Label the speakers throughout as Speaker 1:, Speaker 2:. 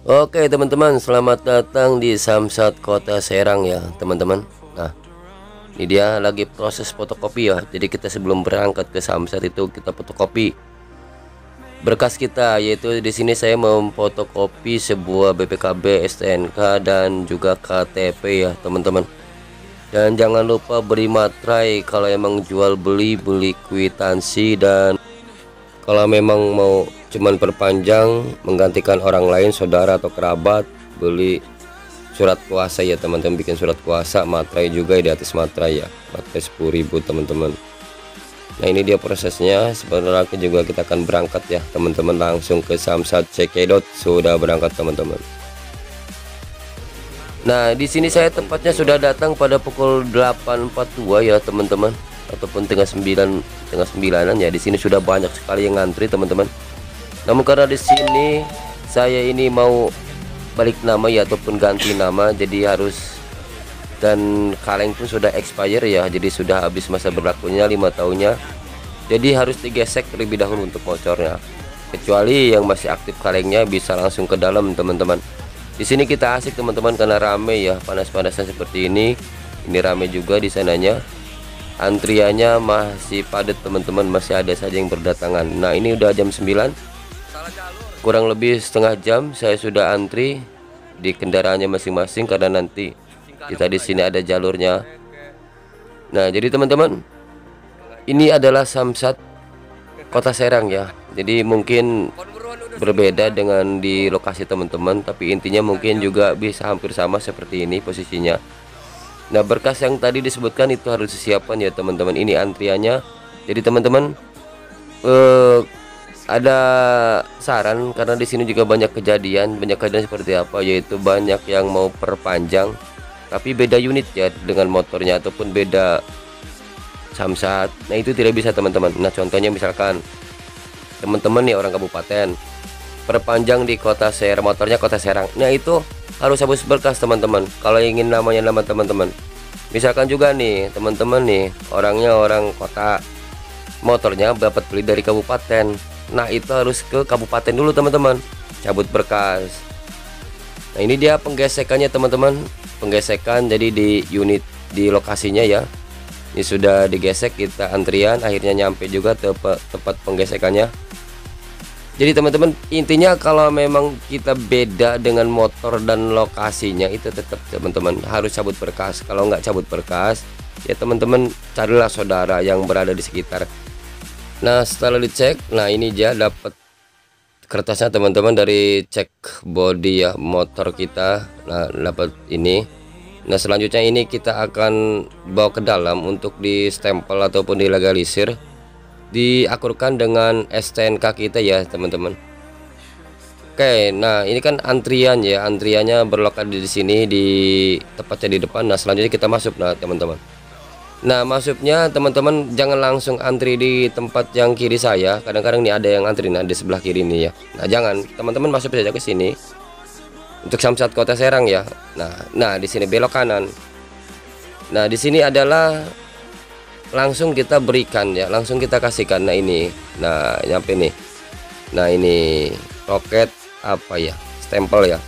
Speaker 1: Oke teman-teman, selamat datang di Samsat Kota Serang ya teman-teman. Nah, ini dia lagi proses fotokopi ya. Jadi kita sebelum berangkat ke Samsat itu kita fotokopi berkas kita, yaitu di sini saya memfotokopi sebuah BPKB, STNK dan juga KTP ya teman-teman. Dan jangan lupa beri materai kalau emang jual beli kwitansi, dan kalau memang mau cuman perpanjang menggantikan orang lain, saudara atau kerabat, beli surat kuasa ya teman-teman. Bikin surat kuasa, materai juga di atas materai ya, materai 10.000 teman-teman. Nah ini dia prosesnya. Sebentar lagi juga kita akan berangkat ya teman-teman, langsung ke Samsat Cekidot. Sudah berangkat teman-teman. Nah di sini saya tepatnya sudah datang pada pukul 8.42 ya teman-teman, ataupun tengah 9-an ya. Di sini sudah banyak sekali yang ngantri teman-teman. Namun karena di sini saya ini mau balik nama ya, ataupun ganti nama, jadi harus, dan kaleng pun sudah expire ya, jadi sudah habis masa berlakunya 5 tahunnya. Jadi harus digesek terlebih dahulu untuk mocornya. Kecuali yang masih aktif kalengnya bisa langsung ke dalam teman-teman. Di sini kita asik teman-teman karena rame ya, panas-panasan seperti ini. Ini rame juga di sananya. Antriannya masih padat teman-teman, masih ada saja yang berdatangan. Nah ini udah jam 9, kurang lebih setengah jam saya sudah antri di kendaraannya masing-masing, karena nanti kita di sini ada jalurnya. Nah jadi teman-teman, ini adalah Samsat Kota Serang ya. Jadi mungkin berbeda dengan di lokasi teman-teman, tapi intinya mungkin juga bisa hampir sama seperti ini posisinya. Nah berkas yang tadi disebutkan itu harus disiapkan ya teman-teman. Ini antriannya. Jadi teman-teman ada saran, karena di sini juga banyak kejadian seperti apa, yaitu banyak yang mau perpanjang tapi beda unit ya dengan motornya, ataupun beda Samsat. Nah itu tidak bisa teman-teman. Nah contohnya misalkan teman-teman nih orang kabupaten perpanjang di Kota Serang, motornya Kota Serang. Nah itu harus habis berkas teman-teman kalau ingin namanya nama teman-teman. Misalkan juga nih teman-teman nih orangnya orang kota, motornya dapat beli dari kabupaten. Nah itu harus ke kabupaten dulu teman-teman, cabut berkas. Nah ini dia penggesekannya teman-teman, penggesekan jadi di unit di lokasinya ya. Ini sudah digesek, kita antrian, akhirnya nyampe juga tempat penggesekannya. Jadi teman-teman intinya kalau memang kita beda dengan motor dan lokasinya, itu tetap teman-teman harus cabut berkas. Kalau nggak cabut berkas ya teman-teman carilah saudara yang berada di sekitar. Nah setelah dicek, nah ini dia dapat kertasnya teman-teman dari cek body ya motor kita. Nah dapat ini. Nah selanjutnya ini kita akan bawa ke dalam untuk di stempel ataupun dilegalisir, diakurkan dengan STNK kita ya teman-teman. Oke, nah ini kan antrian ya, antriannya berlokasi di sini, di tepatnya di depan. Nah selanjutnya kita masuk nah teman-teman. Nah masuknya teman-teman jangan langsung antri di tempat yang kiri saya, kadang-kadang nih ada yang antri nah di sebelah kiri nih ya. Nah jangan, teman-teman masuk saja ke sini untuk Samsat Kota Serang ya. Nah di sini belok kanan. Nah di sini adalah langsung kita berikan ya, langsung kita kasihkan. Nah ini, nah nyampe nih. Nah ini loket apa ya, stempel ya,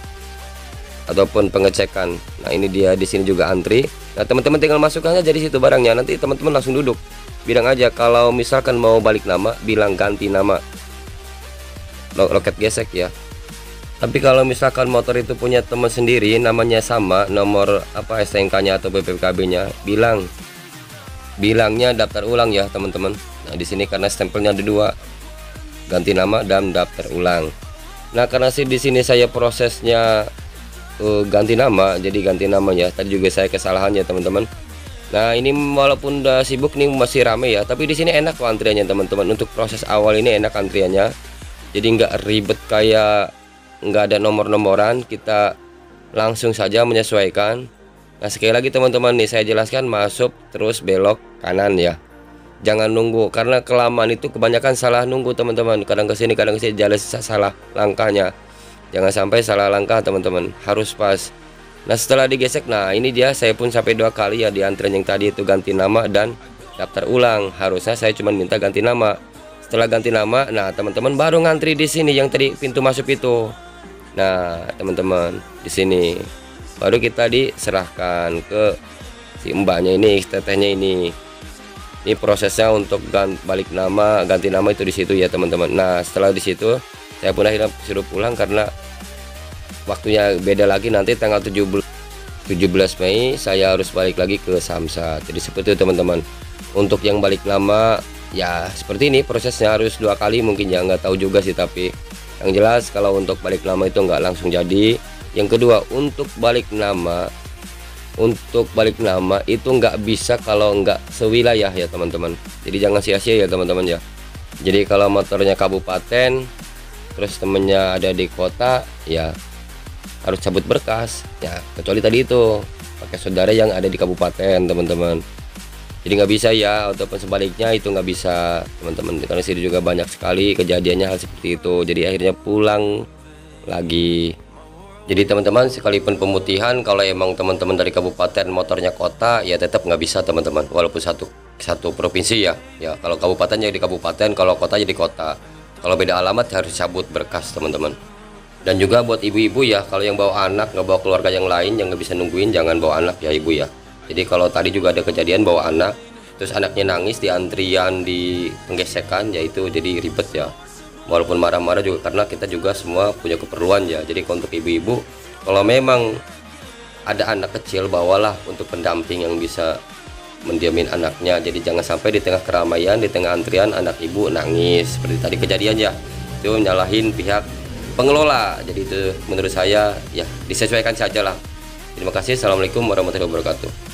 Speaker 1: ataupun pengecekan. Nah ini dia di sini juga antri. Nah teman-teman tinggal masukkannya jadi situ barangnya. Nanti teman-teman langsung duduk, bilang aja kalau misalkan mau balik nama, bilang ganti nama, loket gesek ya. Tapi kalau misalkan motor itu punya teman sendiri, namanya sama, nomor apa STNK-nya atau BPKB-nya, bilangnya daftar ulang ya teman-teman. Nah di sini karena stempelnya ada dua, ganti nama dan daftar ulang. Nah karena sih di sini saya prosesnya ganti nama, jadi ganti namanya. Tadi juga saya kesalahan ya teman-teman. Nah ini walaupun udah sibuk nih masih rame ya, tapi di sini enak kok antriannya teman-teman. Untuk proses awal ini enak antriannya, jadi nggak ribet kayak nggak ada nomor-nomoran, kita langsung saja menyesuaikan. Nah sekali lagi teman-teman nih saya jelaskan, masuk terus belok kanan ya, jangan nunggu, karena kelamaan itu kebanyakan salah nunggu teman-teman. Kadang kesini kadang kesini jalan salah langkahnya, jangan sampai salah langkah teman-teman, harus pas. Nah setelah digesek, nah ini dia saya pun sampai 2 kali ya di antrian yang tadi itu ganti nama dan daftar ulang. Harusnya saya cuma minta ganti nama. Setelah ganti nama, nah teman-teman baru ngantri di sini yang tadi pintu masuk itu. Nah teman-teman, di sini baru kita diserahkan ke si mbaknya ini, tetehnya ini. Ini prosesnya untuk balik nama, ganti nama itu di situ ya teman-teman. Nah setelah di situ saya pun akhirnya suruh pulang karena waktunya beda lagi, nanti tanggal 17 Mei saya harus balik lagi ke Samsat. Jadi seperti itu teman-teman. Untuk yang balik nama ya seperti ini prosesnya, harus 2 kali mungkin ya, nggak tahu juga sih, tapi yang jelas kalau untuk balik nama itu nggak langsung jadi. Yang kedua, untuk balik nama itu nggak bisa kalau nggak sewilayah ya teman-teman. Jadi jangan sia-sia ya teman-teman ya. Jadi kalau motornya kabupaten terus temennya ada di kota ya harus cabut berkas ya, kecuali tadi itu pakai saudara yang ada di kabupaten teman-teman. Jadi nggak bisa ya, ataupun sebaliknya itu nggak bisa teman-teman, karena sini juga banyak sekali kejadiannya hal seperti itu. Jadi akhirnya pulang lagi. Jadi teman-teman, sekalipun pemutihan, kalau emang teman-teman dari kabupaten motornya kota ya tetap nggak bisa teman-teman, walaupun satu provinsi ya. Ya kalau kabupaten jadi kabupaten, kalau kota jadi kota. Kalau beda alamat harus cabut berkas teman-teman. Dan juga buat ibu-ibu ya, kalau yang bawa anak nggak bawa keluarga yang lain yang nggak bisa nungguin, jangan bawa anak ya ibu ya. Jadi kalau tadi juga ada kejadian bawa anak terus anaknya nangis di antrian di penggesekan, yaitu jadi ribet ya, walaupun marah-marah juga, karena kita juga semua punya keperluan ya. Jadi untuk ibu-ibu kalau memang ada anak kecil, bawalah untuk pendamping yang bisa mendiamin anaknya. Jadi jangan sampai di tengah keramaian, di tengah antrian anak ibu nangis seperti tadi kejadian ya, itu nyalahin pihak pengelola. Jadi itu menurut saya ya disesuaikan saja lah. Terima kasih. Assalamualaikum warahmatullahi wabarakatuh.